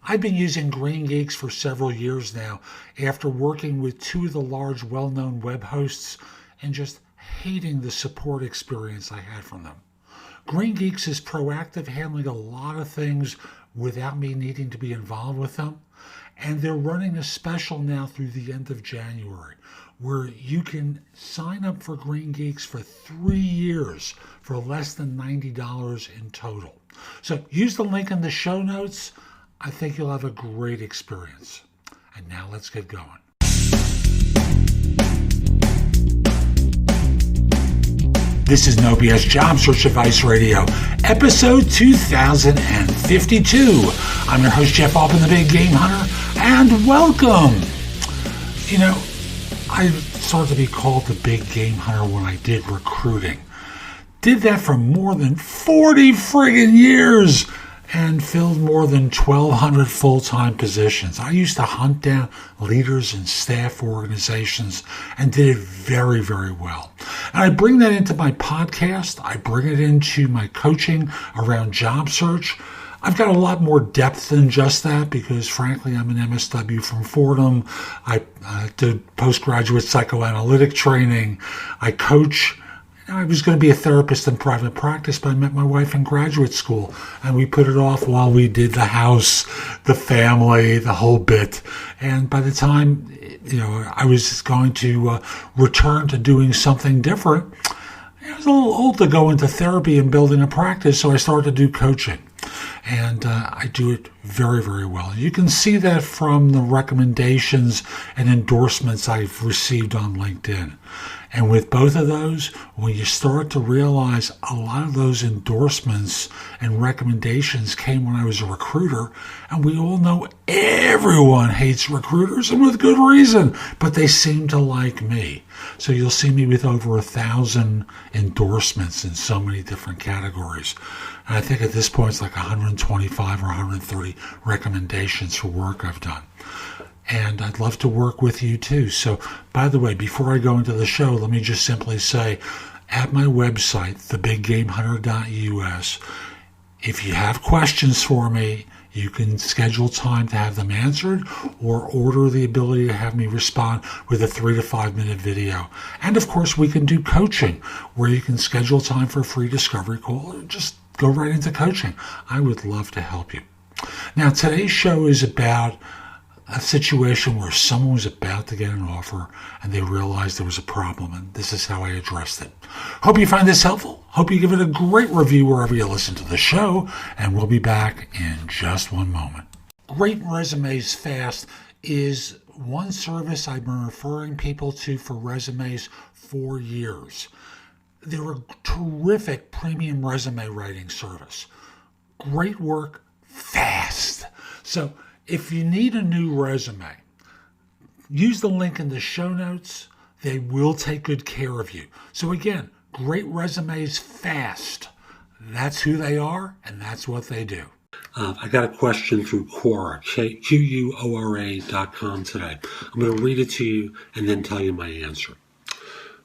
I've been using Green Geeks for several years now after working with two of the large well-known web hosts and just hating the support experience I had from them. Green Geeks is proactive, handling a lot of things without me needing to be involved with them. And they're running a special now through the end of January where you can sign up for Green Geeks for 3 years for less than $90 in total. So use the link in the show notes. I think you'll have a great experience. And now let's get going. This is No BS Job Search Advice Radio, episode 2052. I'm your host, Jeff Altman, the Big Game Hunter, and welcome. You know, I started to be called the Big Game Hunter when I did recruiting. Did that for more than 40 friggin' years and filled more than 1,200 full-time positions. I used to hunt down leaders and staff for organizations and did it very, very well. And I bring that into my podcast. I bring it into my coaching around job search. I've got a lot more depth than just that because, frankly, I'm an MSW from Fordham. I did postgraduate psychoanalytic training. I coach. I was going to be a therapist in private practice, but I met my wife in graduate school, and we put it off while we did the house, the family, the whole bit. And by the time, I was going to return to doing something different, I was a little old to go into therapy and building a practice, so I started to do coaching. And I do it very, very well. You can see that from the recommendations and endorsements I've received on LinkedIn. And with both of those, when you start to realize a lot of those endorsements and recommendations came when I was a recruiter, and we all know everyone hates recruiters, and with good reason, but they seem to like me. So you'll see me with over 1,000 endorsements in so many different categories. And I think at this point it's like 125 or 130 recommendations for work I've done. And I'd love to work with you too. So, by the way, before I go into the show, let me just simply say, at my website, thebiggamehunter.us, if you have questions for me, you can schedule time to have them answered or order the ability to have me respond with a 3 to 5 minute video. And of course, we can do coaching where you can schedule time for a free discovery call or just go right into coaching. I would love to help you. Now, today's show is about a situation where someone was about to get an offer and they realized there was a problem, and this is how I addressed it. Hope you find this helpful. Hope you give it a great review wherever you listen to the show, and we'll be back in just one moment. Great Resumes Fast is one service I've been referring people to for resumes for years. They're a terrific premium resume writing service. Great work, fast. So if you need a new resume, use the link in the show notes. They will take good care of you. So again, Great Resumes Fast. That's who they are, and that's what they do. I got a question through Quora, Quora.com today. I'm going to read it to you and then tell you my answer.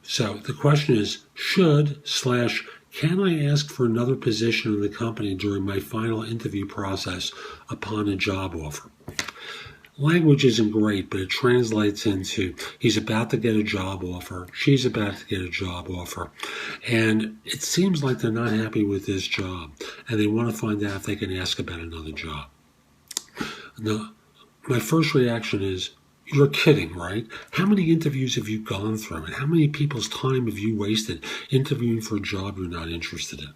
So the question is, can I ask for another position in the company during my final interview process upon a job offer? Language isn't great, but it translates into he's about to get a job offer, she's about to get a job offer, and it seems like they're not happy with this job, and they want to find out if they can ask about another job. Now, my first reaction is, you're kidding, right? How many interviews have you gone through, and how many people's time have you wasted interviewing for a job you're not interested in?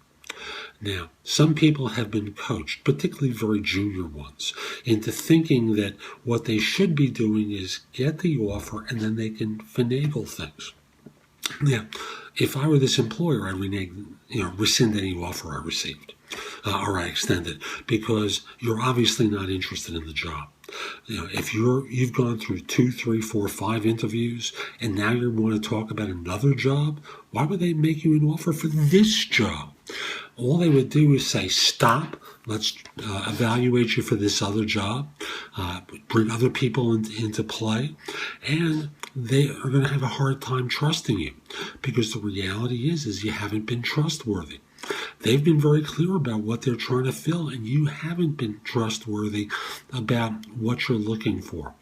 Now, some people have been coached, particularly very junior ones, into thinking that what they should be doing is get the offer and then they can finagle things. Now, if I were this employer, I'd rescind any offer I received or I extended, because you're obviously not interested in the job. If you've gone through 2, 3, 4, 5 interviews and now you want to talk about another job, why would they make you an offer for this job? All they would do is say, stop, let's evaluate you for this other job, bring other people into play, and they are going to have a hard time trusting you, because the reality is you haven't been trustworthy. They've been very clear about what they're trying to fill, and you haven't been trustworthy about what you're looking for.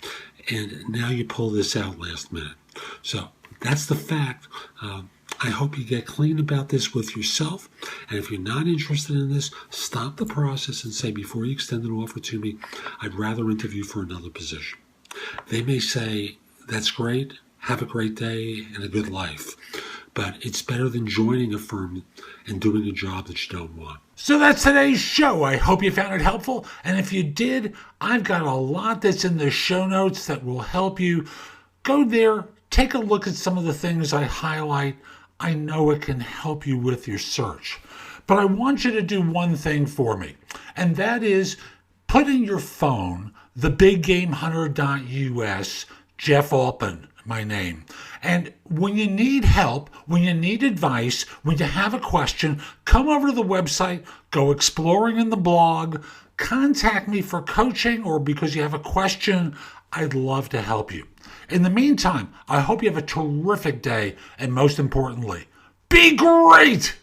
And now you pull this out last minute. So that's the fact. I hope you get clean about this with yourself. And if you're not interested in this, stop the process and say, before you extend an offer to me, I'd rather interview for another position. They may say, that's great, have a great day and a good life. But it's better than joining a firm and doing a job that you don't want. So that's today's show. I hope you found it helpful. And if you did, I've got a lot that's in the show notes that will help you. Go there, take a look at some of the things I highlight. I know it can help you with your search. But I want you to do one thing for me, and that is put in your phone thebiggamehunter.us, Jeff Altman, my name. And when you need help, when you need advice, when you have a question, come over to the website, go exploring in the blog, contact me for coaching or because you have a question. I'd love to help you. In the meantime, I hope you have a terrific day, and most importantly, be great!